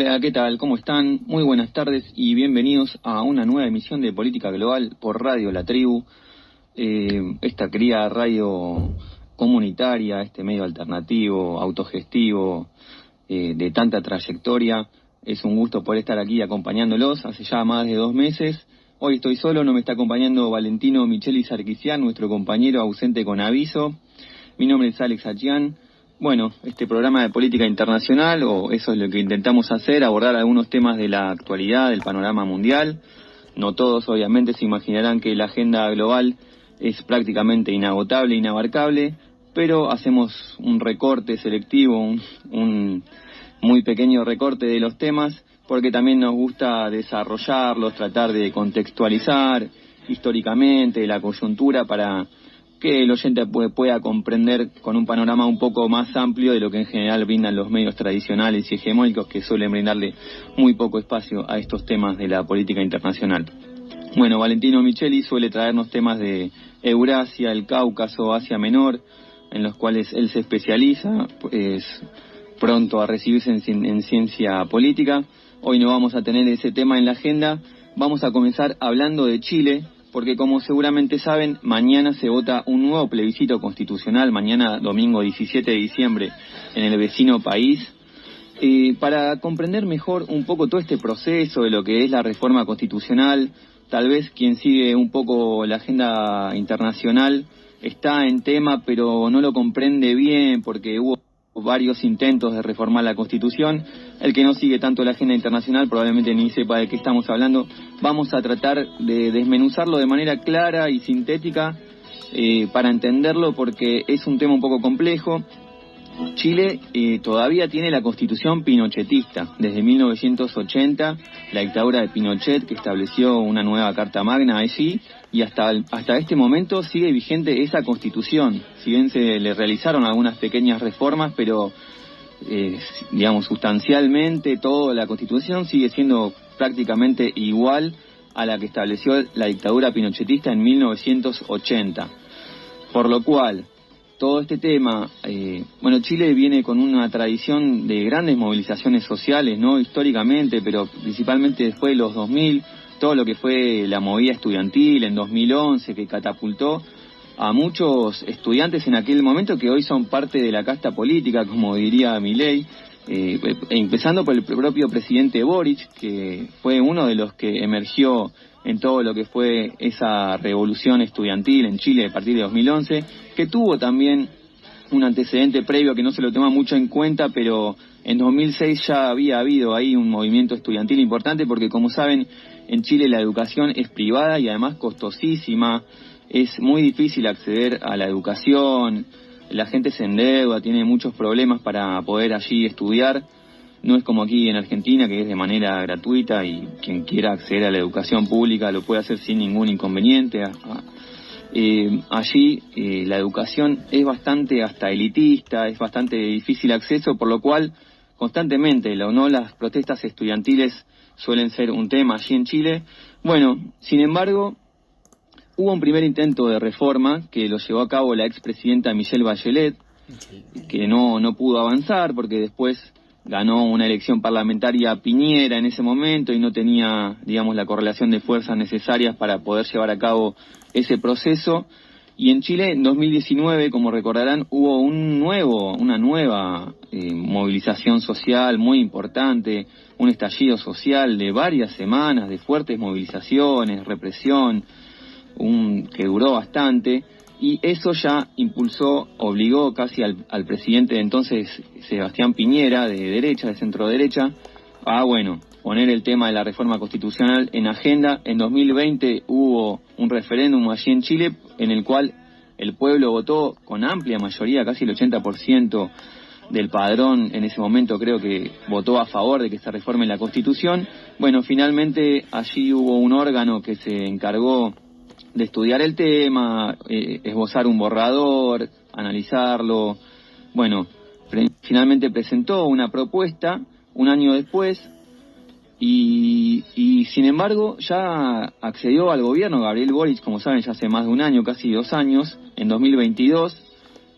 Hola, ¿qué tal? ¿Cómo están? Muy buenas tardes y bienvenidos a una nueva emisión de Política Global por Radio La Tribu, esta querida radio comunitaria, este medio alternativo, autogestivo, de tanta trayectoria. Es un gusto poder estar aquí acompañándolos hace ya más de 2 meses. Hoy estoy solo, no me está acompañando Valentino Micheli Sarkisian, nuestro compañero ausente con aviso. Mi nombre es Alex Achian. Bueno, este programa de política internacional, o eso es lo que intentamos hacer, abordar algunos temas de la actualidad, del panorama mundial. No todos, obviamente, se imaginarán que la agenda global es prácticamente inagotable, inabarcable, pero hacemos un recorte selectivo, un muy pequeño recorte de los temas, porque también nos gusta desarrollarlos, tratar de contextualizar históricamente la coyuntura para que el oyente pueda comprender con un panorama un poco más amplio de lo que en general brindan los medios tradicionales y hegemónicos, que suelen brindarle muy poco espacio a estos temas de la política internacional. Bueno, Valentino Micheli suele traernos temas de Eurasia, el Cáucaso, Asia Menor, en los cuales él se especializa, es pronto a recibirse en ciencia política. Hoy no vamos a tener ese tema en la agenda, vamos a comenzar hablando de Chile, porque como seguramente saben, mañana se vota un nuevo plebiscito constitucional, mañana domingo 17 de diciembre, en el vecino país. Para comprender mejor un poco todo este proceso de lo que es la reforma constitucional, tal vez quien sigue un poco la agenda internacional está en tema, pero no lo comprende bien porque hubo varios intentos de reformar la Constitución. El que no sigue tanto la agenda internacional probablemente ni sepa de qué estamos hablando. Vamos a tratar de desmenuzarlo de manera clara y sintética para entenderlo, porque es un tema un poco complejo. Chile todavía tiene la Constitución pinochetista desde 1980, la dictadura de Pinochet, que estableció una nueva Carta Magna allí, y hasta este momento sigue vigente esa Constitución. Si bien se le realizaron algunas pequeñas reformas, pero digamos sustancialmente toda la Constitución sigue siendo prácticamente igual a la que estableció la dictadura pinochetista en 1980. Por lo cual, todo este tema, Chile viene con una tradición de grandes movilizaciones sociales, ¿no? Históricamente, pero principalmente después de los 2000, todo lo que fue la movida estudiantil en 2011, que catapultó a muchos estudiantes en aquel momento que hoy son parte de la casta política, como diría Milei, empezando por el propio presidente Boric, que fue uno de los que emergió en todo lo que fue esa revolución estudiantil en Chile a partir de 2011, que tuvo también un antecedente previo que no se lo toma mucho en cuenta, pero en 2006 ya había habido ahí un movimiento estudiantil importante, porque como saben, en Chile la educación es privada y además costosísima, es muy difícil acceder a la educación, la gente se endeuda, tiene muchos problemas para poder allí estudiar. No es como aquí en Argentina, que es de manera gratuita y quien quiera acceder a la educación pública lo puede hacer sin ningún inconveniente. Allí la educación es bastante hasta elitista, es bastante difícil acceso, por lo cual constantemente las protestas estudiantiles suelen ser un tema allí en Chile. Bueno, sin embargo, hubo un primer intento de reforma que lo llevó a cabo la expresidenta Michelle Bachelet, que no pudo avanzar porque después ganó una elección parlamentaria Piñera en ese momento y no tenía, digamos, la correlación de fuerzas necesarias para poder llevar a cabo ese proceso. Y en Chile, en 2019, como recordarán, hubo una nueva movilización social muy importante, un estallido social de varias semanas, de fuertes movilizaciones, represión, que duró bastante. Y eso ya obligó casi al presidente de entonces, Sebastián Piñera, de derecha, de centro derecha, a poner el tema de la reforma constitucional en agenda. En 2020 hubo un referéndum allí en Chile, en el cual el pueblo votó con amplia mayoría, casi el 80% del padrón en ese momento creo que votó a favor de que se reforme la Constitución. Bueno, finalmente allí hubo un órgano que se encargó de estudiar el tema, esbozar un borrador, analizarlo. Bueno, finalmente presentó una propuesta un año después y sin embargo ya accedió al gobierno Gabriel Boric, como saben, ya hace más de un año, casi 2 años, en 2022,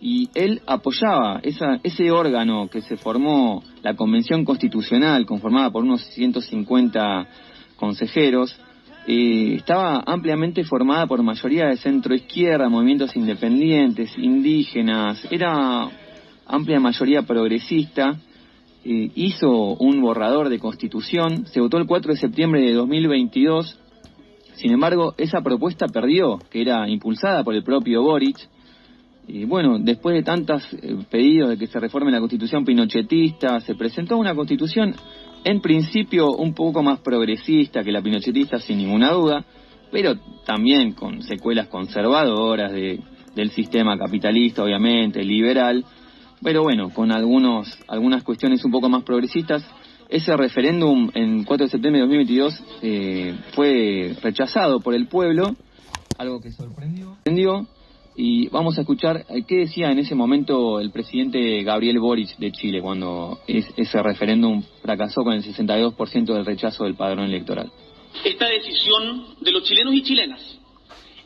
y él apoyaba ese órgano que se formó, la Convención Constitucional, conformada por unos 150 consejeros. Estaba ampliamente formada por mayoría de centro-izquierda, movimientos independientes, indígenas, era amplia mayoría progresista. Hizo un borrador de constitución, se votó el 4 de septiembre de 2022, sin embargo esa propuesta perdió, que era impulsada por el propio Boric. Bueno, después de tantos pedidos de que se reforme la constitución pinochetista, se presentó una constitución en principio un poco más progresista que la pinochetista, sin ninguna duda, pero también con secuelas conservadoras del sistema capitalista, obviamente, liberal, pero bueno, con algunas cuestiones un poco más progresistas. Ese referéndum en 4 de septiembre de 2022 fue rechazado por el pueblo, algo que sorprendió. Y vamos a escuchar qué decía en ese momento el presidente Gabriel Boric de Chile cuando ese referéndum fracasó con el 62% del rechazo del padrón electoral. Esta decisión de los chilenos y chilenas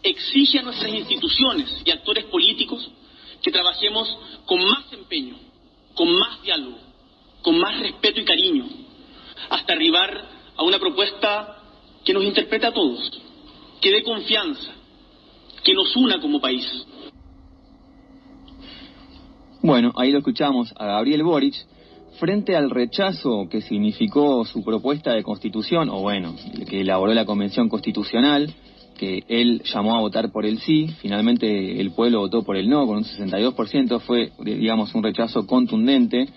exige a nuestras instituciones y actores políticos que trabajemos con más empeño, con más diálogo, con más respeto y cariño, hasta arribar a una propuesta que nos interprete a todos, que dé confianza, que nos una como país. Bueno, ahí lo escuchamos a Gabriel Boric frente al rechazo que significó su propuesta de constitución, o bueno, que elaboró la Convención Constitucional, que él llamó a votar por el sí. Finalmente el pueblo votó por el no con un 62%, fue, digamos, un rechazo contundente.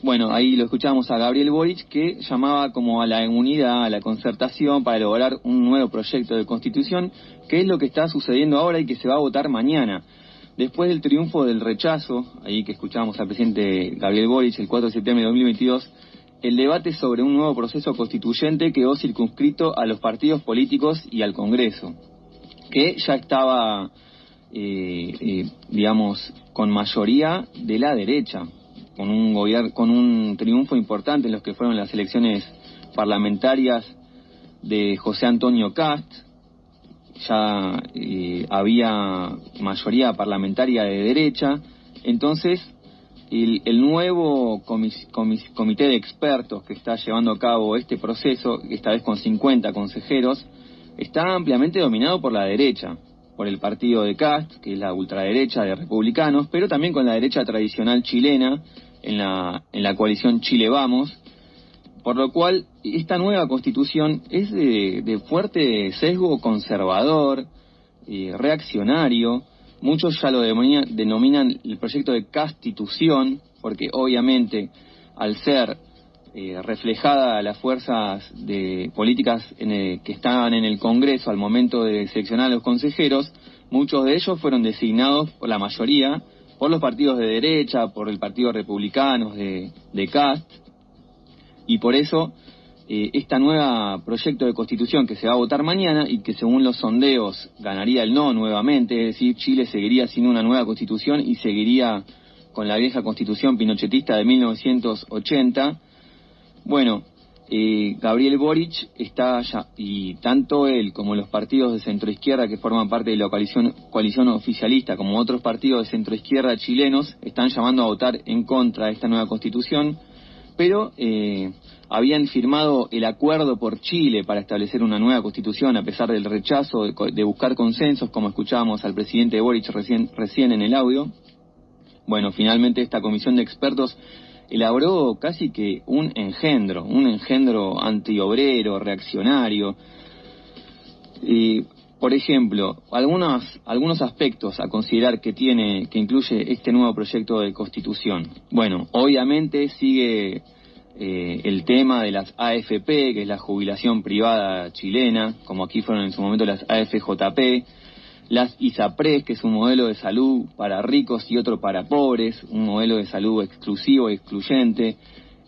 Bueno, ahí lo escuchamos a Gabriel Boric, que llamaba como a la unidad, a la concertación para elaborar un nuevo proyecto de constitución, que es lo que está sucediendo ahora y que se va a votar mañana. Después del triunfo del rechazo, ahí que escuchábamos al presidente Gabriel Boric el 4 de septiembre de 2022, el debate sobre un nuevo proceso constituyente quedó circunscrito a los partidos políticos y al Congreso, que ya estaba, digamos, con mayoría de la derecha, con un triunfo importante en los que fueron las elecciones parlamentarias de José Antonio Kast. Ya había mayoría parlamentaria de derecha. Entonces el nuevo comité de expertos que está llevando a cabo este proceso, esta vez con 50 consejeros, está ampliamente dominado por la derecha, por el partido de Kast, que es la ultraderecha de republicanos, pero también con la derecha tradicional chilena, en la coalición Chile Vamos, por lo cual esta nueva constitución es de fuerte sesgo conservador, reaccionario. Muchos ya lo denominan el proyecto de castitución, porque obviamente al ser reflejada las fuerzas políticas que estaban en el Congreso al momento de seleccionar a los consejeros, muchos de ellos fueron designados por la mayoría por los partidos de derecha, por el Partido Republicano de Kast, y por eso esta nueva proyecto de constitución que se va a votar mañana y que según los sondeos ganaría el no nuevamente, es decir, Chile seguiría sin una nueva constitución y seguiría con la vieja constitución pinochetista de 1980. Bueno, Gabriel Boric está ya, y tanto él como los partidos de centroizquierda que forman parte de la coalición oficialista, como otros partidos de centroizquierda chilenos, están llamando a votar en contra de esta nueva constitución, pero habían firmado el acuerdo por Chile para establecer una nueva constitución a pesar del rechazo de buscar consensos, como escuchábamos al presidente Boric recién en el audio. Bueno, finalmente esta comisión de expertos elaboró casi que un engendro antiobrero, reaccionario. Por ejemplo, algunos aspectos a considerar que incluye este nuevo proyecto de constitución. Bueno, obviamente sigue el tema de las AFP, que es la jubilación privada chilena, como aquí fueron en su momento las AFJP, las ISAPRES, que es un modelo de salud para ricos y otro para pobres, un modelo de salud exclusivo y excluyente,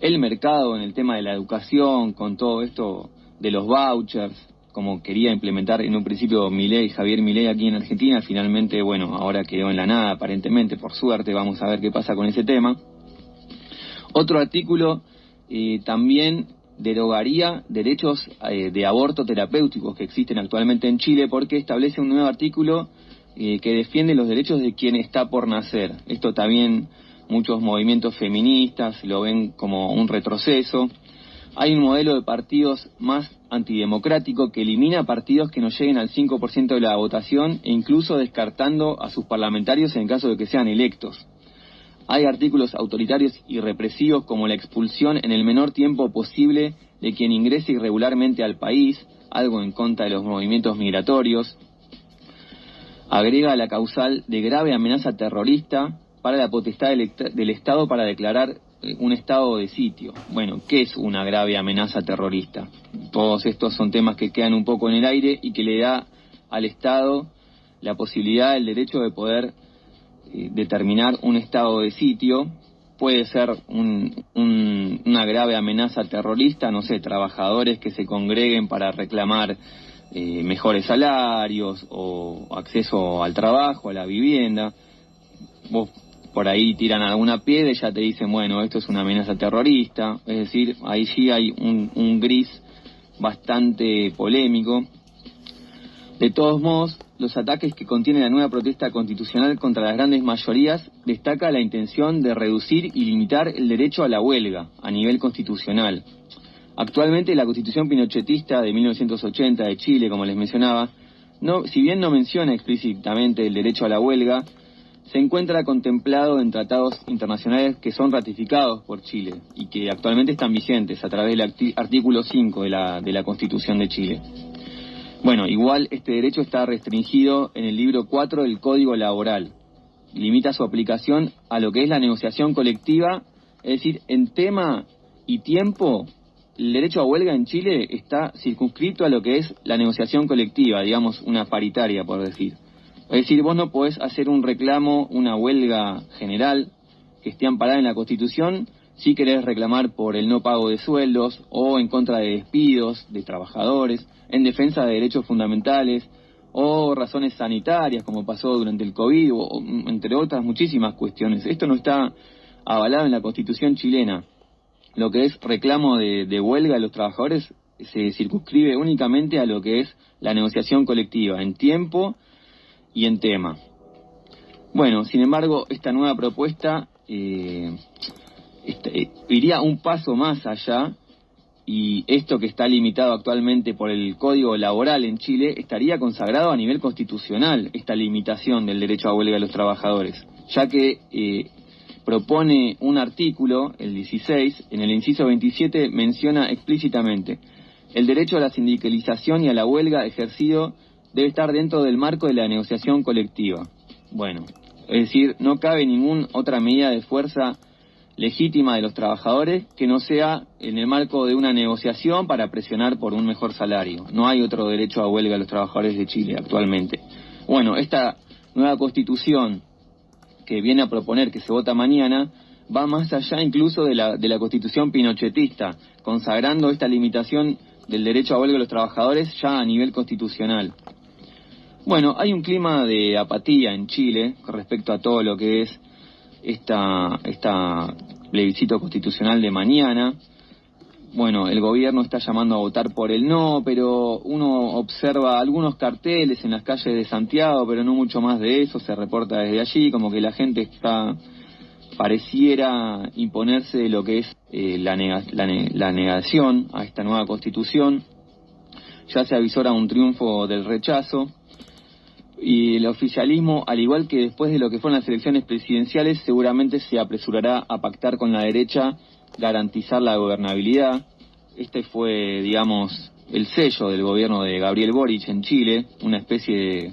el mercado en el tema de la educación, con todo esto de los vouchers, como quería implementar en un principio Javier Milei aquí en Argentina, finalmente, bueno, ahora quedó en la nada aparentemente, por suerte, vamos a ver qué pasa con ese tema. Otro artículo también derogaría derechos de aborto terapéuticos que existen actualmente en Chile, porque establece un nuevo artículo que defiende los derechos de quien está por nacer. Esto también muchos movimientos feministas lo ven como un retroceso. Hay un modelo de partidos más antidemocrático que elimina partidos que no lleguen al 5% de la votación e incluso descartando a sus parlamentarios en caso de que sean electos. Hay artículos autoritarios y represivos como la expulsión en el menor tiempo posible de quien ingrese irregularmente al país, algo en contra de los movimientos migratorios. Agrega la causal de grave amenaza terrorista para la potestad del Estado para declarar un estado de sitio. Bueno, ¿qué es una grave amenaza terrorista? Todos estos son temas que quedan un poco en el aire y que le da al Estado la posibilidad, el derecho de poder determinar un estado de sitio. Puede ser una grave amenaza terrorista, no sé, trabajadores que se congreguen para reclamar mejores salarios o acceso al trabajo, a la vivienda. Vos por ahí tiran alguna piedra y ya te dicen, bueno, esto es una amenaza terrorista. Es decir, ahí sí hay un gris bastante polémico. De todos modos, los ataques que contiene la nueva protesta constitucional contra las grandes mayorías destaca la intención de reducir y limitar el derecho a la huelga a nivel constitucional. Actualmente la Constitución pinochetista de 1980 de Chile, como les mencionaba, si bien no menciona explícitamente el derecho a la huelga, se encuentra contemplado en tratados internacionales que son ratificados por Chile y que actualmente están vigentes a través del artículo 5 de la Constitución de Chile. Bueno, igual este derecho está restringido en el libro 4 del Código Laboral. Limita su aplicación a lo que es la negociación colectiva, es decir, en tema y tiempo, el derecho a huelga en Chile está circunscrito a lo que es la negociación colectiva, digamos una paritaria, por decir. Es decir, vos no podés hacer un reclamo, una huelga general que esté amparada en la Constitución si querés reclamar por el no pago de sueldos o en contra de despidos de trabajadores, en defensa de derechos fundamentales o razones sanitarias como pasó durante el COVID o entre otras muchísimas cuestiones. Esto no está avalado en la Constitución chilena. Lo que es reclamo de huelga de los trabajadores se circunscribe únicamente a lo que es la negociación colectiva en tiempo y en tema. Bueno, sin embargo, esta nueva propuesta iría un paso más allá, y esto que está limitado actualmente por el Código Laboral en Chile estaría consagrado a nivel constitucional, esta limitación del derecho a huelga de los trabajadores, ya que propone un artículo, el 16, en el inciso 27 menciona explícitamente: el derecho a la sindicalización y a la huelga ejercido debe estar dentro del marco de la negociación colectiva. Bueno, es decir, no cabe ninguna otra medida de fuerza legítima de los trabajadores que no sea en el marco de una negociación para presionar por un mejor salario. No hay otro derecho a huelga a los trabajadores de Chile actualmente. Bueno, esta nueva constitución que viene a proponer, que se vota mañana, va más allá incluso de la constitución pinochetista, consagrando esta limitación del derecho a huelga de los trabajadores ya a nivel constitucional. Bueno, hay un clima de apatía en Chile con respecto a todo lo que es esta plebiscito constitucional de mañana. Bueno, el gobierno está llamando a votar por el no, pero uno observa algunos carteles en las calles de Santiago, pero no mucho más de eso, se reporta desde allí, como que la gente pareciera imponerse lo que es la negación a esta nueva constitución. Ya se avisora un triunfo del rechazo. Y el oficialismo, al igual que después de lo que fueron las elecciones presidenciales, seguramente se apresurará a pactar con la derecha, garantizar la gobernabilidad. Este fue, digamos, el sello del gobierno de Gabriel Boric en Chile, una especie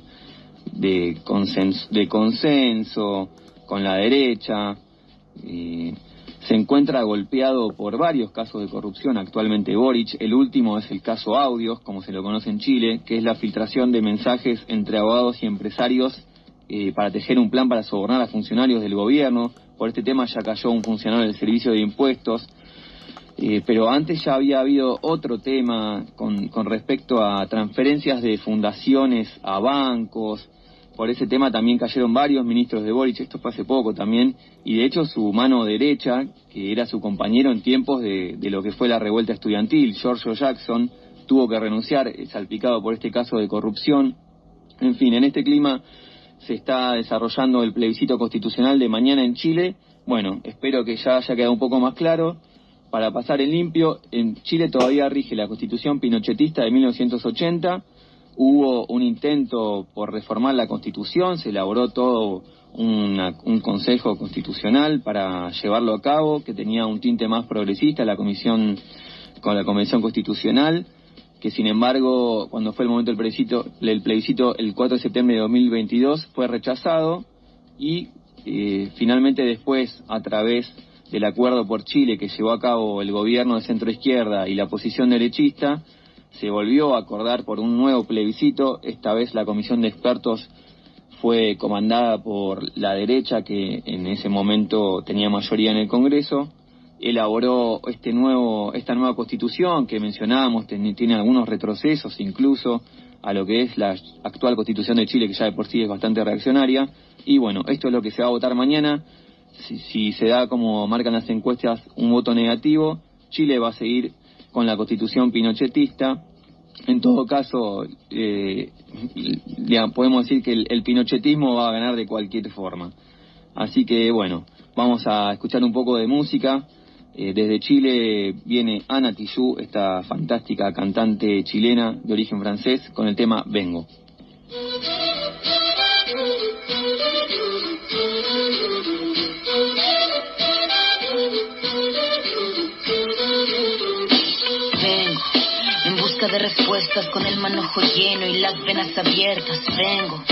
de consenso con la derecha. Se encuentra golpeado por varios casos de corrupción actualmente Boric. El último es el caso Audios, como se lo conoce en Chile, que es la filtración de mensajes entre abogados y empresarios para tejer un plan para sobornar a funcionarios del gobierno. Por este tema ya cayó un funcionario del Servicio de Impuestos. Pero antes ya había habido otro tema con respecto a transferencias de fundaciones a bancos. Por ese tema también cayeron varios ministros de Boric, esto fue hace poco también, y de hecho su mano derecha, que era su compañero en tiempos de lo que fue la revuelta estudiantil, Giorgio Jackson, tuvo que renunciar, salpicado por este caso de corrupción. En fin, en este clima se está desarrollando el plebiscito constitucional de mañana en Chile. Bueno, espero que ya haya quedado un poco más claro. Para pasar en limpio, en Chile todavía rige la Constitución pinochetista de 1980. Hubo un intento por reformar la Constitución, se elaboró todo un consejo constitucional para llevarlo a cabo, que tenía un tinte más progresista, la Convención Constitucional, que sin embargo, cuando fue el momento del plebiscito el 4 de septiembre de 2022, fue rechazado y finalmente después, a través del Acuerdo por Chile que llevó a cabo el gobierno de centro-izquierda y la oposición derechista, se volvió a acordar por un nuevo plebiscito. Esta vez la comisión de expertos fue comandada por la derecha, que en ese momento tenía mayoría en el Congreso. Elaboró esta nueva constitución que mencionábamos, tiene algunos retrocesos incluso a lo que es la actual constitución de Chile, que ya de por sí es bastante reaccionaria. Y bueno, esto es lo que se va a votar mañana. Si se da, como marcan las encuestas, un voto negativo, Chile va a seguir con la constitución pinochetista. En todo caso, podemos decir que el pinochetismo va a ganar de cualquier forma. Así que bueno, vamos a escuchar un poco de música. Desde Chile viene Ana Tijoux, esta fantástica cantante chilena de origen francés, con el tema Vengo. De respuestas con el manojo lleno y las venas abiertas. Vengo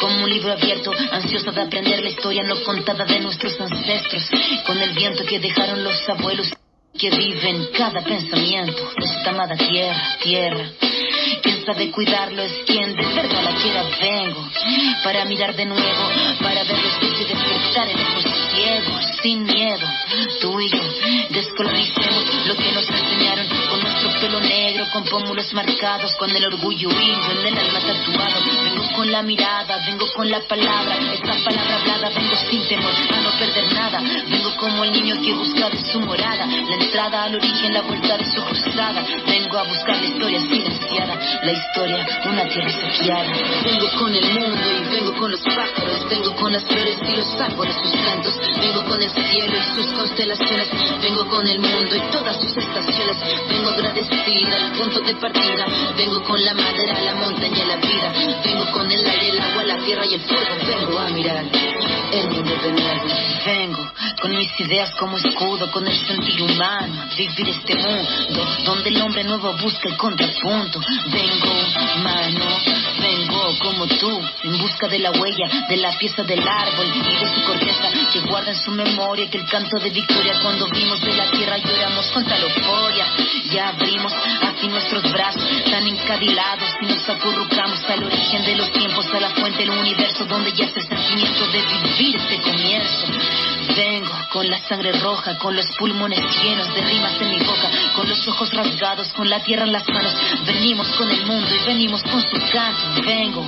como un libro abierto, ansiosa de aprender la historia no contada de nuestros ancestros, con el viento que dejaron los abuelos que viven cada pensamiento de esta amada tierra. Quien sabe cuidarlo es quien de verdad la quiera. Vengo para mirar de nuevo, para ver los hechos y despertar en ojos ciegos, sin miedo. Tú y yo descolonicemos lo que nos enseñaron, con nuestro pelo negro, con pómulos marcados, con el orgullo indio en el alma tatuado. Vengo con la mirada, vengo con la palabra, esta palabra hablada. Vengo sin temor a no perder nada. Vengo como el niño que busca de su morada, la entrada al origen, la vuelta de su cruzada. Vengo a buscar la historia silenciada, la historia, una tierra saqueada. Vengo con el mundo y vengo con los pájaros, vengo con las flores y los árboles, sus cantos. Vengo con el cielo y sus constelaciones, vengo con el mundo y todas sus estaciones. Vengo agradecida al punto de partida, vengo con la madera, la montaña y la vida. Vengo con el aire, el agua, la tierra y el fuego. Vengo a mirar el mundo de nuevo. Vengo con mis ideas como escudo, con el sentir humano, vivir este mundo donde el hombre nuevo busca el contrapunto. Vengo como tú, en busca de la huella, de la pieza del árbol y de su corteza, que guarda en su memoria que el canto de victoria cuando vimos de la tierra lloramos con tal euforia. Ya abrimos así nuestros brazos tan encadilados y nos acurrucamos al origen de los tiempos, a la fuente del universo donde yace el sentimiento de vivir este comienzo. Vengo con la sangre roja, con los pulmones llenos de rimas en mi boca, con los ojos rasgados, con la tierra en las manos. Venimos con el mundo y venimos con su canto. Vengo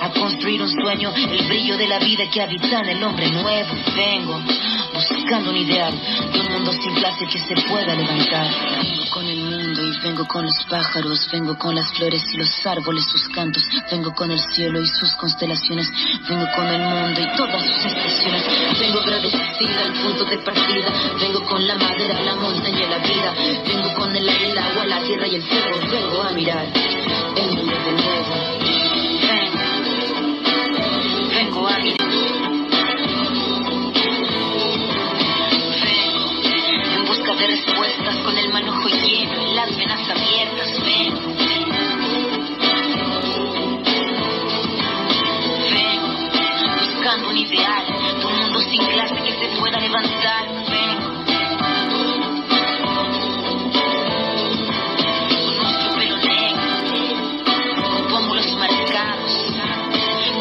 a construir un sueño, el brillo de la vida que habita en el hombre nuevo. Vengo buscando un ideal de un mundo sin clase que se pueda levantar. Vengo con el mundo y vengo con los pájaros, vengo con las flores y los árboles, sus cantos. Vengo con el cielo y sus constelaciones, vengo con el mundo y todas sus estaciones. Vengo agradecida al punto de partida, vengo con la madera, la montaña y la vida. Vengo con el aire, el agua, la tierra y el fuego. Vengo a mirar el mundo de nuevo. Vengo a mirar. Vengo en busca de respuestas con el manojo lleno y las venas abiertas. Vengo buscando un ideal, de un mundo sin clase que se pueda levantar. Vengo con nuestro pelo negro, con pómulos marcados,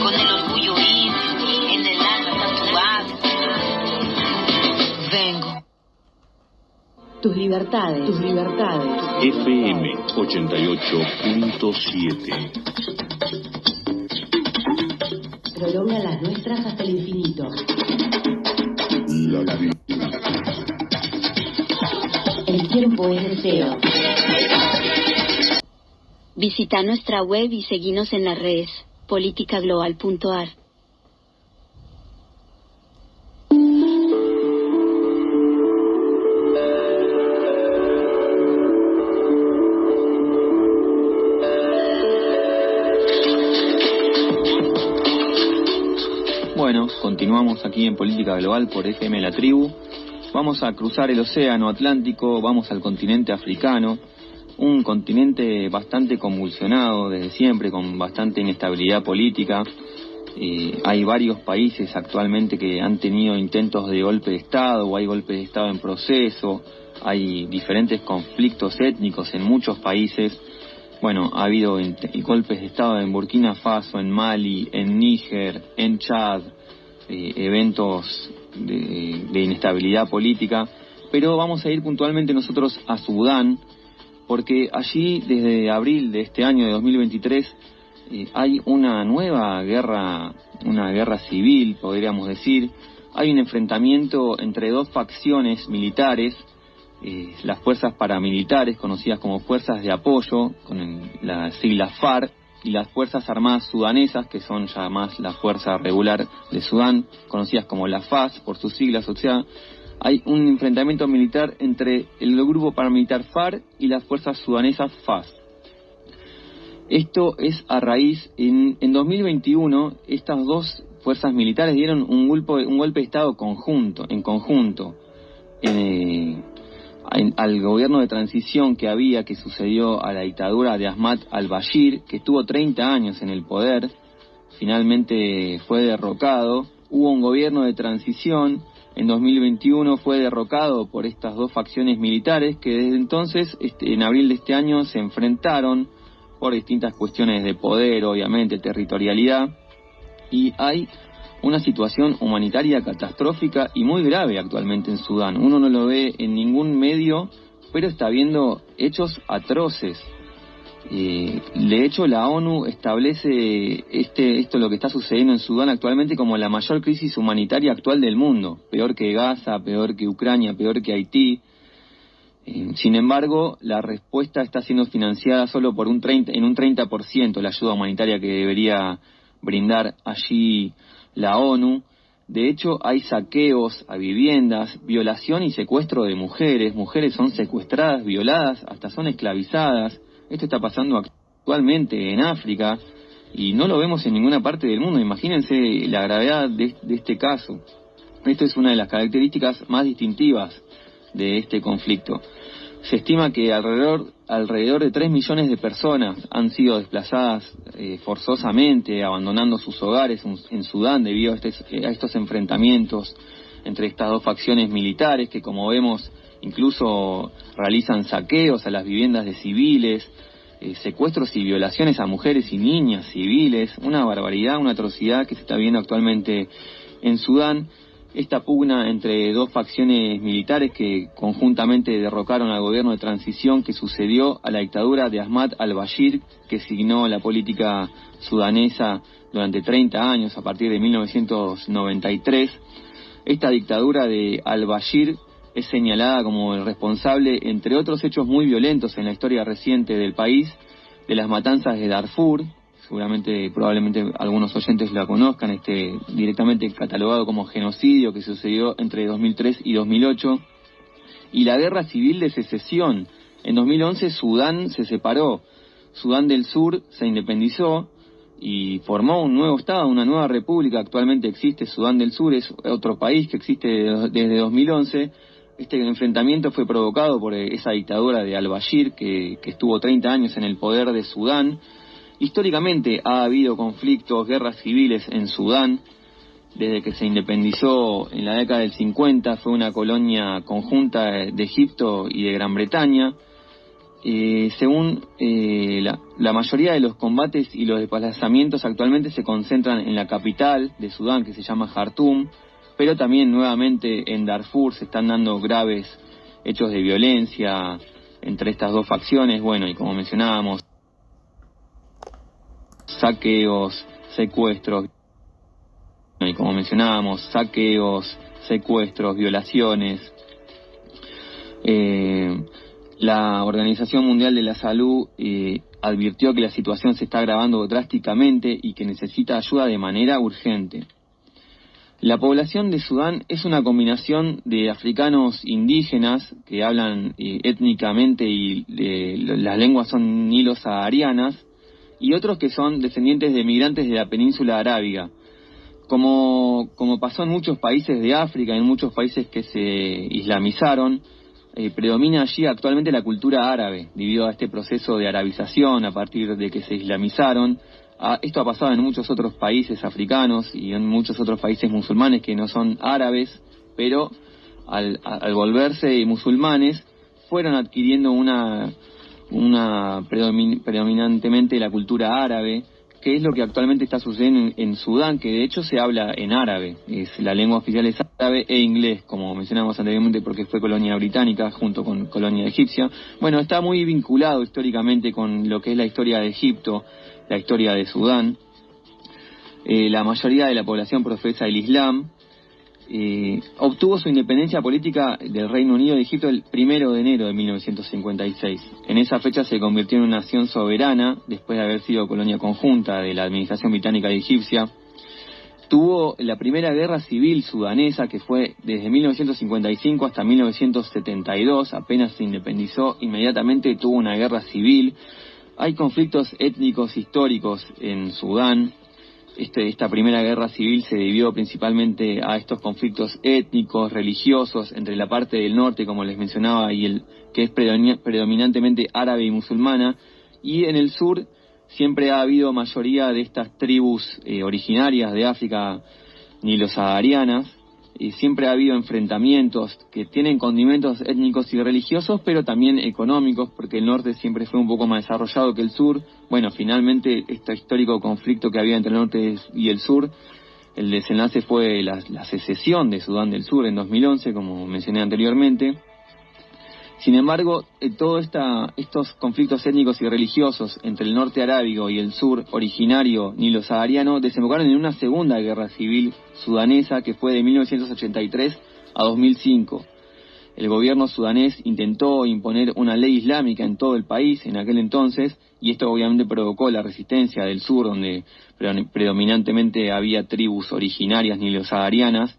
con el orgullo indio en el alma tatuado. Vengo. Tus libertades. FM 88.7. Prolonga las nuestras hasta el infinito. La tribu. El tiempo es deseo. Visita nuestra web y seguinos en las redes políticaglobal.ar. Continuamos aquí en Política Global por FM La Tribu. Vamos a cruzar el océano Atlántico, vamos al continente africano, un continente bastante convulsionado desde siempre, con bastante inestabilidad política. Hay varios países actualmente que han tenido intentos de golpe de Estado o hay golpes de Estado en proceso. Hay diferentes conflictos étnicos en muchos países. Bueno, ha habido golpes de Estado en Burkina Faso, en Mali, en Níger, en Chad, eventos de inestabilidad política. Pero vamos a ir puntualmente nosotros a Sudán, porque allí desde abril de este año de 2023 hay una nueva guerra, una guerra civil, podríamos decir. Hay un enfrentamiento entre dos facciones militares, las fuerzas paramilitares, conocidas como fuerzas de apoyo, con la sigla FARC, y las fuerzas armadas sudanesas, que son ya más la fuerza regular de Sudán, conocidas como la FAS por sus siglas. O sea, hay un enfrentamiento militar entre el grupo paramilitar FARC y las fuerzas sudanesas FAS. Esto es a raíz, en 2021, estas dos fuerzas militares dieron un golpe de Estado en conjunto, al gobierno de transición que sucedió a la dictadura de Ahmad al-Bashir, que estuvo 30 años en el poder. Finalmente fue derrocado. Hubo un gobierno de transición, en 2021 fue derrocado por estas dos facciones militares que desde entonces, en abril de este año, se enfrentaron por distintas cuestiones de poder, obviamente, territorialidad, y hay una situación humanitaria catastrófica y muy grave actualmente en Sudán. Uno no lo ve en ningún medio, pero está viendo hechos atroces. De hecho, la ONU establece esto lo que está sucediendo en Sudán actualmente como la mayor crisis humanitaria actual del mundo, peor que Gaza, peor que Ucrania, peor que Haití. Sin embargo, la respuesta está siendo financiada solo en un 30% la ayuda humanitaria que debería brindar allí la ONU. De hecho, hay saqueos a viviendas, violación y secuestro de mujeres. Mujeres son secuestradas, violadas, hasta son esclavizadas. Esto está pasando actualmente en África y no lo vemos en ninguna parte del mundo. Imagínense la gravedad de este caso. Esto es una de las características más distintivas de este conflicto. Se estima que alrededor de 3 millones de personas han sido desplazadas forzosamente, abandonando sus hogares en Sudán debido a estos enfrentamientos entre estas dos facciones militares que, como vemos, incluso realizan saqueos a las viviendas de civiles, secuestros y violaciones a mujeres y niñas civiles. Una barbaridad, una atrocidad que se está viendo actualmente en Sudán. Esta pugna entre dos facciones militares que conjuntamente derrocaron al gobierno de transición que sucedió a la dictadura de Ahmad al-Bashir, que signó la política sudanesa durante 30 años a partir de 1993. Esta dictadura de al-Bashir es señalada como el responsable, entre otros hechos muy violentos en la historia reciente del país, de las matanzas de Darfur. Probablemente algunos oyentes la conozcan, directamente catalogado como genocidio que sucedió entre 2003 y 2008, y la guerra civil de secesión. En 2011 Sudán se separó, Sudán del Sur se independizó y formó un nuevo estado, una nueva república. Actualmente existe Sudán del Sur, es otro país que existe desde 2011. Este enfrentamiento fue provocado por esa dictadura de al-Bashir que estuvo 30 años en el poder de Sudán. Históricamente ha habido conflictos, guerras civiles en Sudán. Desde que se independizó en la década del 50, fue una colonia conjunta de Egipto y de Gran Bretaña. Según la mayoría de los combates y los desplazamientos actualmente se concentran en la capital de Sudán, que se llama Jartum, pero también nuevamente en Darfur se están dando graves hechos de violencia entre estas dos facciones. Bueno, y como mencionábamos, saqueos, secuestros, violaciones. La Organización Mundial de la Salud advirtió que la situación se está agravando drásticamente y que necesita ayuda de manera urgente. La población de Sudán es una combinación de africanos indígenas que hablan étnicamente y las lenguas son nilo-saharianas, y otros que son descendientes de migrantes de la península arábiga. Como pasó en muchos países de África, en muchos países que se islamizaron, predomina allí actualmente la cultura árabe, debido a este proceso de arabización a partir de que se islamizaron. Esto ha pasado en muchos otros países africanos y en muchos otros países musulmanes que no son árabes, pero al volverse musulmanes fueron adquiriendo predominantemente la cultura árabe, que es lo que actualmente está sucediendo en Sudán, que de hecho se habla en árabe. La lengua oficial es árabe e inglés, como mencionamos anteriormente, porque fue colonia británica junto con colonia egipcia. Bueno, está muy vinculado históricamente con lo que es la historia de Egipto, la historia de Sudán. La mayoría de la población profesa el Islam. Obtuvo su independencia política del Reino Unido de Egipto el 1 de enero de 1956. En esa fecha se convirtió en una nación soberana, después de haber sido colonia conjunta de la administración británica y egipcia. Tuvo la primera guerra civil sudanesa, que fue desde 1955 hasta 1972, apenas se independizó, inmediatamente tuvo una guerra civil. Hay conflictos étnicos históricos en Sudán. Esta primera guerra civil se debió principalmente a estos conflictos étnicos, religiosos, entre la parte del norte, como les mencionaba, y que es predominantemente árabe y musulmana, y en el sur siempre ha habido mayoría de estas tribus originarias de África nilo-saharianas, y siempre ha habido enfrentamientos que tienen condimentos étnicos y religiosos, pero también económicos, porque el norte siempre fue un poco más desarrollado que el sur. Bueno, finalmente este histórico conflicto que había entre el norte y el sur, el desenlace fue la secesión de Sudán del Sur en 2011, como mencioné anteriormente. Sin embargo, todos estos conflictos étnicos y religiosos entre el norte arábigo y el sur originario nilo-sahariano desembocaron en una segunda guerra civil sudanesa que fue de 1983 a 2005. El gobierno sudanés intentó imponer una ley islámica en todo el país en aquel entonces, y esto obviamente provocó la resistencia del sur, donde predominantemente había tribus originarias nilo-saharianas.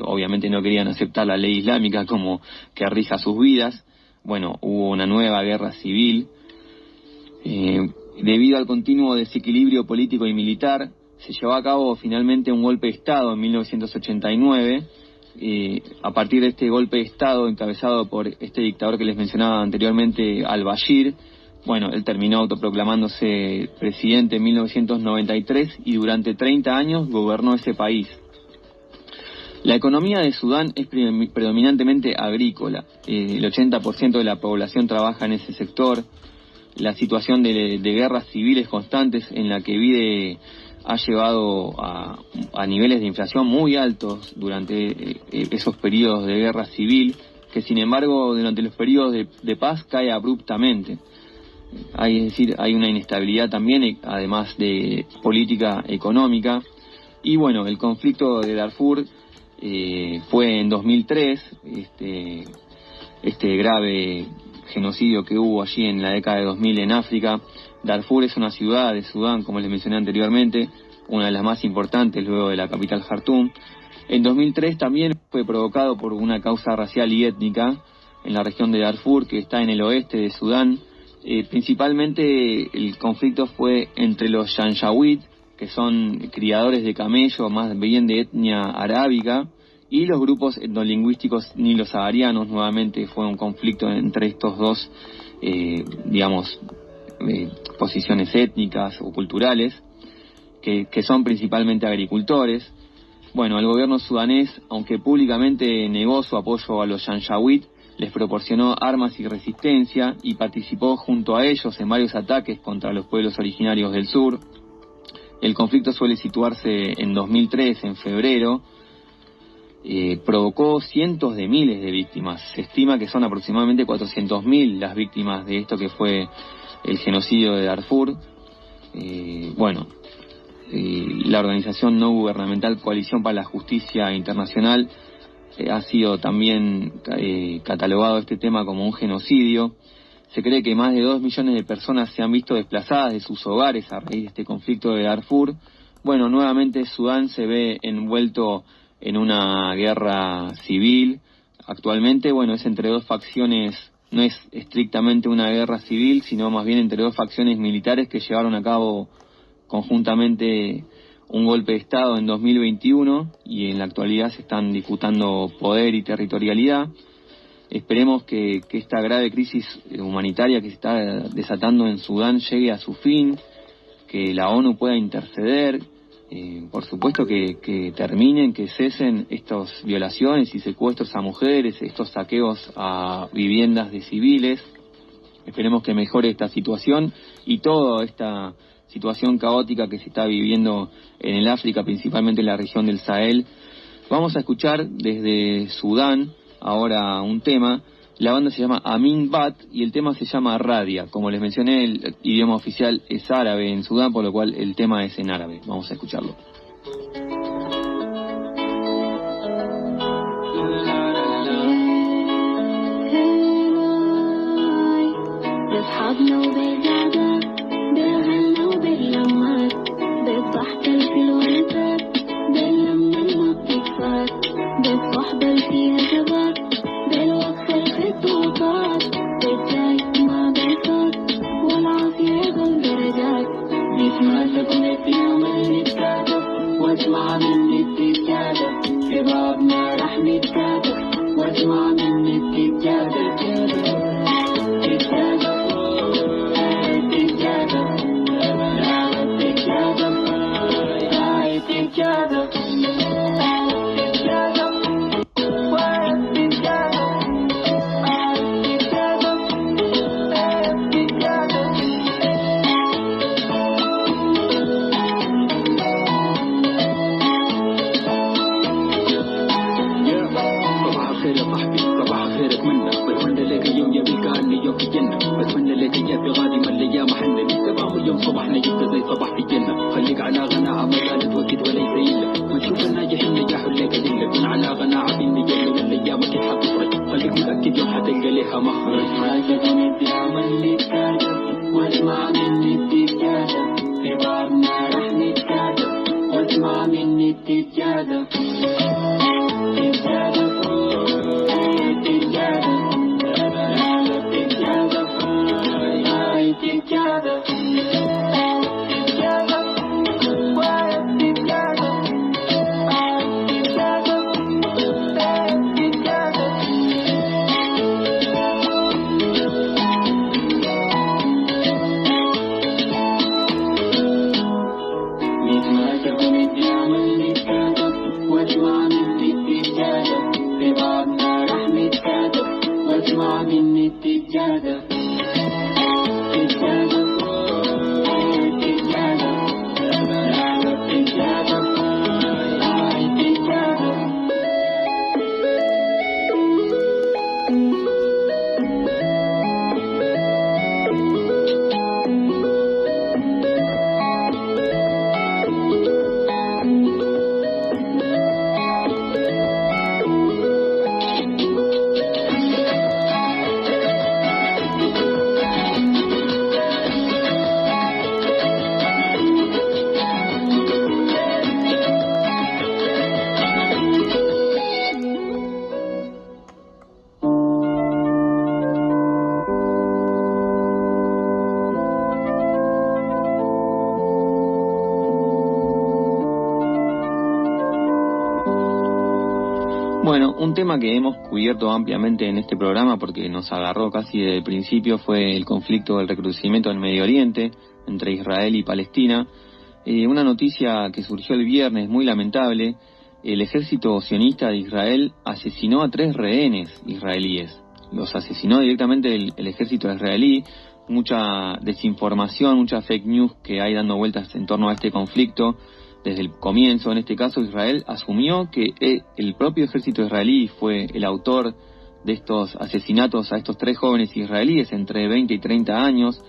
Obviamente no querían aceptar la ley islámica como que rija sus vidas. Bueno, hubo una nueva guerra civil. Debido al continuo desequilibrio político y militar, se llevó a cabo finalmente un golpe de Estado en 1989. A partir de este golpe de Estado encabezado por este dictador que les mencionaba anteriormente, al-Bashir, bueno, él terminó autoproclamándose presidente en 1993 y durante 30 años gobernó ese país. La economía de Sudán es predominantemente agrícola. El 80% de la población trabaja en ese sector. La situación de guerras civiles constantes en la que vive ha llevado a niveles de inflación muy altos durante esos periodos de guerra civil, que sin embargo durante los periodos de paz cae abruptamente. Es decir, hay una inestabilidad también, además de política económica. Y bueno, el conflicto de Darfur fue en 2003, este grave genocidio que hubo allí en la década de 2000 en África. Darfur es una ciudad de Sudán, como les mencioné anteriormente, una de las más importantes luego de la capital Jartum. En 2003 también fue provocado por una causa racial y étnica en la región de Darfur, que está en el oeste de Sudán. Principalmente el conflicto fue entre los Janjaweed, que son criadores de camello, más bien de etnia arábiga, y los grupos etnolingüísticos nilo-saharianos. Nuevamente fue un conflicto entre estos dos, posiciones étnicas o culturales, que son principalmente agricultores. Bueno, el gobierno sudanés, aunque públicamente negó su apoyo a los Janjaweed, les proporcionó armas y resistencia y participó junto a ellos en varios ataques contra los pueblos originarios del sur. El conflicto suele situarse en 2003, en febrero. Provocó cientos de miles de víctimas. Se estima que son aproximadamente 400.000 las víctimas de esto que fue el genocidio de Darfur. La organización no gubernamental Coalición para la Justicia Internacional ha sido también catalogado este tema como un genocidio. Se cree que más de 2 millones de personas se han visto desplazadas de sus hogares a raíz de este conflicto de Darfur. Bueno, nuevamente Sudán se ve envuelto en una guerra civil. Actualmente, es entre dos facciones, no es estrictamente una guerra civil, sino más bien entre dos facciones militares que llevaron a cabo conjuntamente un golpe de Estado en 2021 y en la actualidad se están disputando poder y territorialidad. Esperemos que esta grave crisis humanitaria que se está desatando en Sudán llegue a su fin, que la ONU pueda interceder, por supuesto que terminen, que cesen estas violaciones y secuestros a mujeres, estos saqueos a viviendas de civiles. Esperemos que mejore esta situación y toda esta situación caótica que se está viviendo en el África, principalmente en la región del Sahel. Vamos a escuchar desde Sudán ahora un tema. La banda se llama Amin Bat y el tema se llama Radia. Como les mencioné, el idioma oficial es árabe en Sudán, por lo cual el tema es en árabe. Vamos a escucharlo. Bueno, un tema que hemos cubierto ampliamente en este programa porque nos agarró casi desde el principio fue el conflicto del recrudecimiento en Medio Oriente entre Israel y Palestina. Una noticia que surgió el viernes muy lamentable: el ejército sionista de Israel asesinó a 3 rehenes israelíes. Los asesinó directamente el ejército israelí. Mucha desinformación, mucha fake news que hay dando vueltas en torno a este conflicto. Desde el comienzo, en este caso, Israel asumió que el propio ejército israelí fue el autor de estos asesinatos a estos 3 jóvenes israelíes entre 20 y 30 años,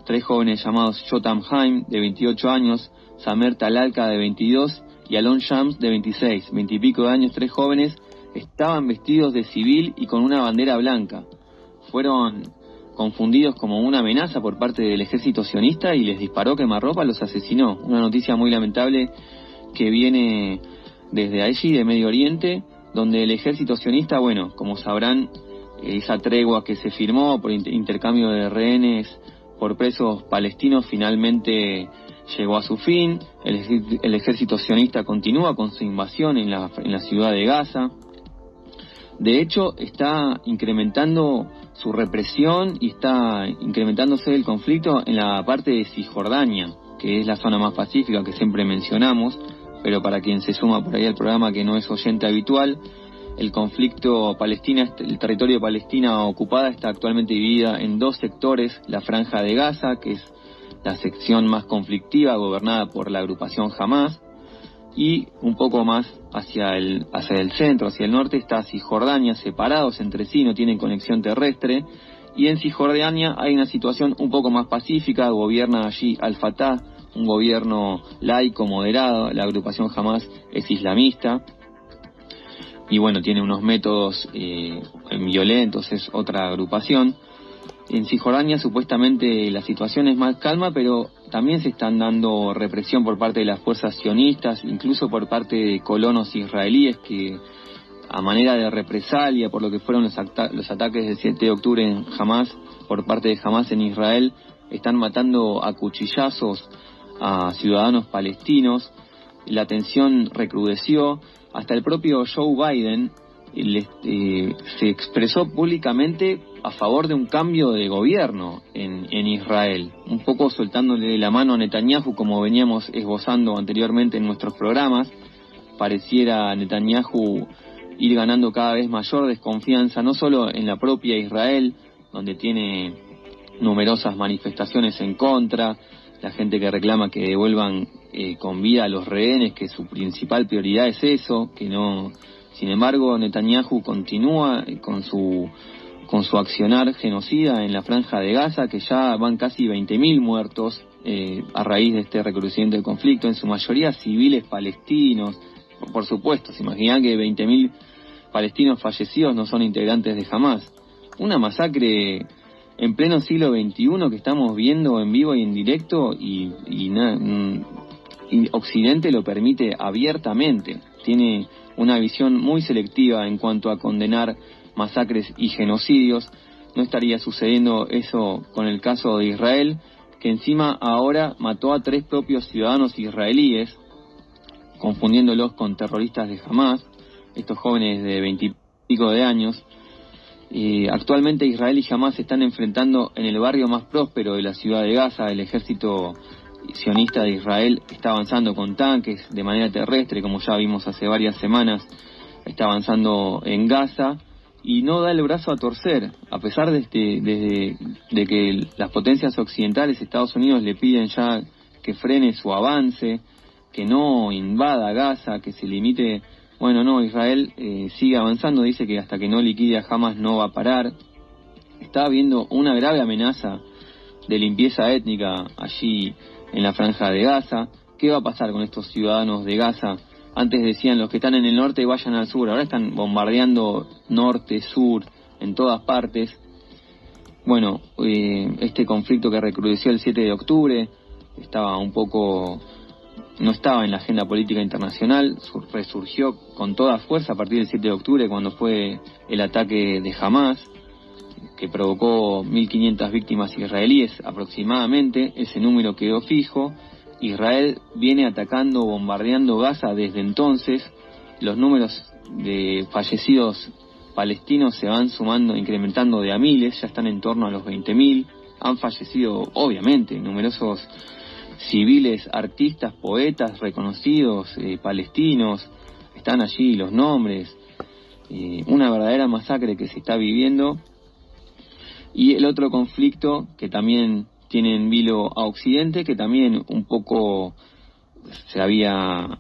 3 jóvenes llamados Yotam Haim, de 28 años, Samer Talalka, de 22, y Alon Shams, de 26, 20 y pico de años. 3 jóvenes estaban vestidos de civil y con una bandera blanca. Fueron confundidos como una amenaza por parte del ejército sionista y les disparó quemarropa, los asesinó. Una noticia muy lamentable que viene desde allí, de Medio Oriente, donde el ejército sionista, bueno, como sabrán, esa tregua que se firmó por intercambio de rehenes por presos palestinos finalmente llegó a su fin. El ejército sionista continúa con su invasión en la ciudad de Gaza. De hecho, está incrementando su represión y está incrementándose el conflicto en la parte de Cisjordania, que es la zona más pacífica que siempre mencionamos, pero para quien se suma por ahí al programa que no es oyente habitual, el conflicto Palestina, el territorio de Palestina ocupada está actualmente dividida en dos sectores: la Franja de Gaza, que es la sección más conflictiva, gobernada por la agrupación Hamás, y un poco más hacia el centro, hacia el norte, está Cisjordania, separados entre sí, no tienen conexión terrestre, y en Cisjordania hay una situación un poco más pacífica, gobierna allí Al-Fatah, un gobierno laico, moderado, la agrupación Hamás es islamista, y bueno, tiene unos métodos violentos, es otra agrupación. En Cisjordania supuestamente la situación es más calma, pero también se están dando represión por parte de las fuerzas sionistas, incluso por parte de colonos israelíes que, a manera de represalia por lo que fueron los ataques del 7 de octubre en Hamás, por parte de Hamás en Israel, están matando a cuchillazos a ciudadanos palestinos. La tensión recrudeció, hasta el propio Joe Biden se expresó públicamente a favor de un cambio de gobierno en Israel, un poco soltándole la mano a Netanyahu, como veníamos esbozando anteriormente en nuestros programas. Pareciera Netanyahu ir ganando cada vez mayor desconfianza, no solo en la propia Israel, donde tiene numerosas manifestaciones en contra, la gente que reclama que devuelvan con vida a los rehenes, que su principal prioridad es eso, que no. Sin embargo, Netanyahu continúa con su accionar genocida en la Franja de Gaza, que ya van casi 20.000 muertos a raíz de este recrudecimiento del conflicto, en su mayoría civiles palestinos. Por supuesto, se imaginan que 20.000 palestinos fallecidos no son integrantes de Hamás. Una masacre en pleno siglo XXI que estamos viendo en vivo y en directo, y Occidente lo permite abiertamente. Tiene una visión muy selectiva en cuanto a condenar masacres y genocidios. No estaría sucediendo eso con el caso de Israel, que encima ahora mató a 3 propios ciudadanos israelíes, confundiéndolos con terroristas de Hamás, estos jóvenes de 20 y pico de años. Actualmente Israel y Hamás se están enfrentando en el barrio más próspero de la ciudad de Gaza. El ejército sionista de Israel está avanzando con tanques de manera terrestre, como ya vimos hace varias semanas, está avanzando en Gaza y no da el brazo a torcer, a pesar de que las potencias occidentales, Estados Unidos, le piden ya que frene su avance, que no invada Gaza, que se limite. Bueno, no, Israel sigue avanzando, dice que hasta que no liquide a Hamás no va a parar. Está habiendo una grave amenaza de limpieza étnica allí en la Franja de Gaza. ¿Qué va a pasar con estos ciudadanos de Gaza? Antes decían los que están en el norte vayan al sur, ahora están bombardeando norte, sur, en todas partes. Bueno, este conflicto que recrudeció el 7 de octubre no estaba en la agenda política internacional, resurgió con toda fuerza a partir del 7 de octubre, cuando fue el ataque de Hamás, que provocó 1.500 víctimas israelíes aproximadamente. Ese número quedó fijo. Israel viene atacando, bombardeando Gaza desde entonces. Los números de fallecidos palestinos se van sumando, incrementando de a miles, ya están en torno a los 20.000. Han fallecido, obviamente, numerosos civiles, artistas, poetas reconocidos, palestinos. Están allí los nombres. Una verdadera masacre que se está viviendo. Y el otro conflicto que también tiene en vilo a Occidente, que también un poco se había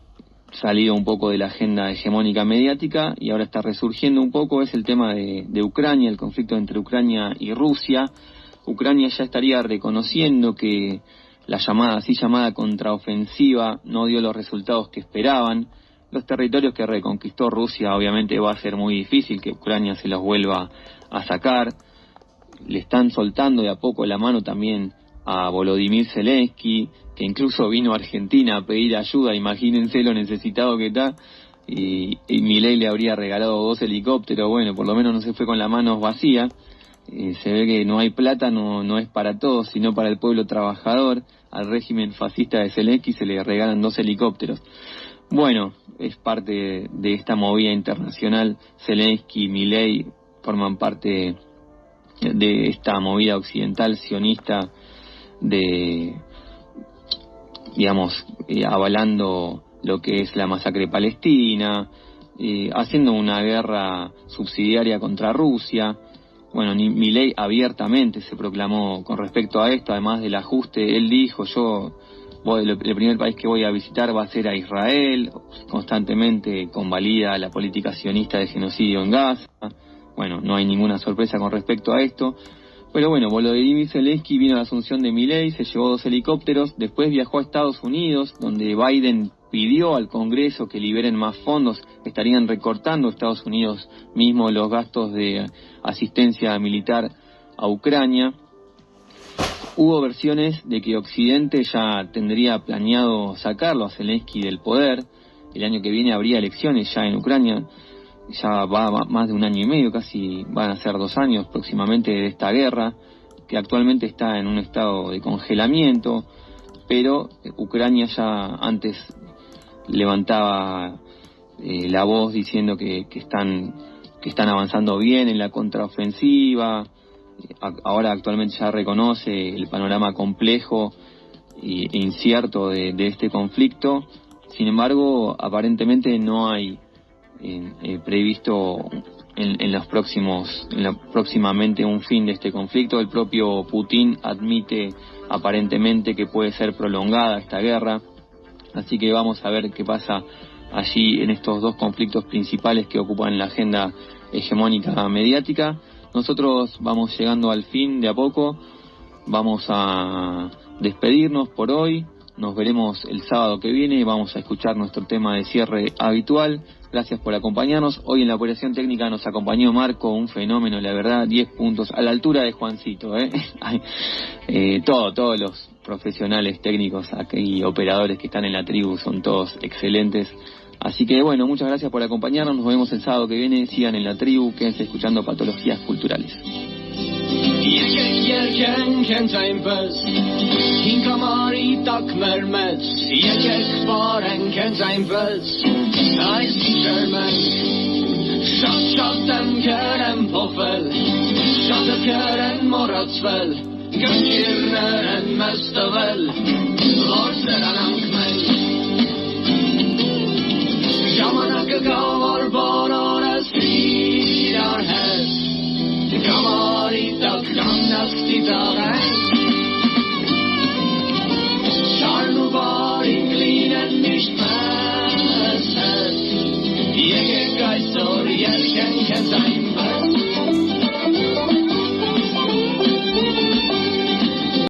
salido un poco de la agenda hegemónica mediática y ahora está resurgiendo un poco, es el tema de Ucrania, el conflicto entre Ucrania y Rusia. Ucrania ya estaría reconociendo que la así llamada contraofensiva no dio los resultados que esperaban. Los territorios que reconquistó Rusia, obviamente va a ser muy difícil que Ucrania se los vuelva a sacar. Le están soltando de a poco la mano también a Volodymyr Zelensky, que incluso vino a Argentina a pedir ayuda. Imagínense lo necesitado que está, y Milei le habría regalado 2 helicópteros. Bueno, por lo menos no se fue con las manos vacías. se ve que no hay plata, no es para todos, sino para el pueblo trabajador. Al régimen fascista de Zelensky se le regalan 2 helicópteros. Bueno, es parte de esta movida internacional. Zelensky y Milei forman parte de esta movida occidental sionista avalando lo que es la masacre palestina, haciendo una guerra subsidiaria contra Rusia. Bueno, Milei abiertamente se proclamó con respecto a esto, además del ajuste. Él dijo, el primer país que voy a visitar va a ser a Israel, constantemente convalida la política sionista de genocidio en Gaza. Bueno, no hay ninguna sorpresa con respecto a esto. Pero bueno, Volodymyr Zelensky vino a la asunción de Milei, se llevó 2 helicópteros, después viajó a Estados Unidos, donde Biden pidió al Congreso que liberen más fondos. Estarían recortando Estados Unidos mismo los gastos de asistencia militar a Ucrania. Hubo versiones de que Occidente ya tendría planeado sacarlo a Zelensky del poder. El año que viene habría elecciones ya en Ucrania. Ya va más de 1 año y medio, casi van a ser 2 años próximamente de esta guerra, que actualmente está en un estado de congelamiento, pero Ucrania ya antes levantaba la voz diciendo que están avanzando bien en la contraofensiva. Ahora actualmente ya reconoce el panorama complejo e incierto de este conflicto. Sin embargo, aparentemente no hay previsto próximamente un fin de este conflicto. El propio Putin admite aparentemente que puede ser prolongada esta guerra, así que vamos a ver qué pasa allí en estos 2 conflictos principales que ocupan la agenda hegemónica mediática. Nosotros vamos llegando al fin de a poco, vamos a despedirnos por hoy. Nos veremos el sábado que viene, vamos a escuchar nuestro tema de cierre habitual. Gracias por acompañarnos. Hoy en la operación técnica nos acompañó Marco, un fenómeno, la verdad, 10 puntos, a la altura de Juancito, todos los profesionales técnicos aquí, operadores que están en la tribu, son todos excelentes. Así que bueno, muchas gracias por acompañarnos, nos vemos el sábado que viene, sigan en la tribu, quédense escuchando Patologías Culturales. Yerken kenzaim pez, hinkamari takmermez, yekek baren kenzaim pez, ais shermen, shatem keren pofel, shatem keren moratsvel, gönjirneren mestavel, lorseran ankmen, jamanak gavar barar stridar häst. Gamarita kamnasti dagen Charnubar in glinen nicht mehr Jege geist